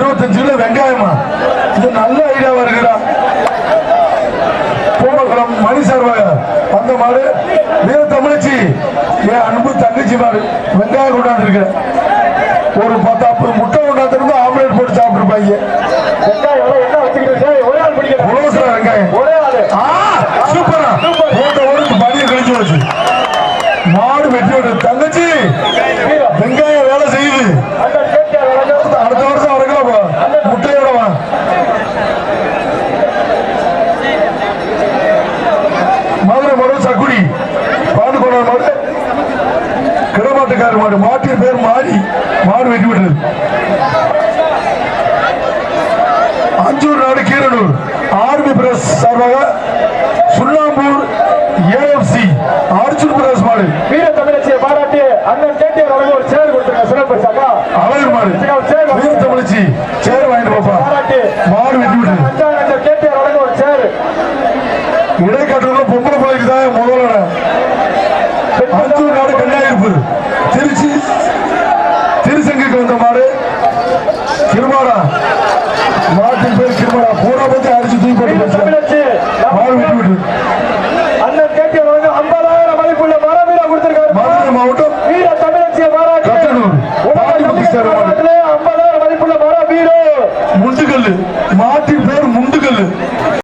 25 kilo வெங்காயமா? இது நல்ல ஐடியாவா இருக்குடா. பூமக்குளம் மணி சார்பாக அந்த மாடு வீர தமிழச்சி என் அன்பு தங்கச்சி மாடு வெங்காயம் கொண்டாந்து இருக்கு. ஒரு 10 முட்டை கொண்டாந்து ஆம்லேட் போட்டு சாப்பிட்டுருப்பாங்க. வெங்காயம் சூப்பரா போட்ட ஒரு மணியை கழிச்சு வச்சு மாடு வெட்டி விடு தங்கச்சி. வெங்காயம் வேலை செய்யுது. அடுத்த வருஷம் வரைக்கும் முட்டையோட வா. மதுரை மாடு சக்குடி பாண்டுகோட மாடு கிடமாட்டுக்கார மாடு. மாட்டின் பேர் மாறி மாடு வெட்டி விடுறது. அஞ்சூர் நாடு கீரனூர் ஆர்மி பிரஸ் சார்பாக சுண்ணாம்பூர் ஏஎஃப்சி அர்ஜுன் பிரஸ் மாடு வீர தமிழச்சியை பாராட்டி அண்ணன் கேட்டியார் அவர்கள் ஒரு சேர் கொடுத்துருங்க. சிறப்பு சாக்கா அழகர் மாடு வீர தமிழச்சி சேர் வாங்கிட்டு போப்பா. பாராட்டி மாடு வெட்டி விட்டு அண்ணன் கேட்டியார் அவர்கள் ஒரு சேர். இடைக்காட்டுல பொம்பளை பிள்ளைக்கு தான் முதல்ல. அஞ்சூர் நாடு கன்னியாகுமரி திருச்சி திருசங்கிக்கு வந்த மாடு கிருமாடா. மாட்டின் பேர் கிருமாடா. பூரா பத்தி அடிச்சு தூக்கி போட்டு மாடு வெட்டி விட்டு அண்ணன் கேட்டியார் அவர்கள் 50,000 மதிப்புள்ள மரவீரா கொடுத்திருக்காரு. மதுரை மாவட்டம் வீர தமிழச்சியை பாராட்டி 50,000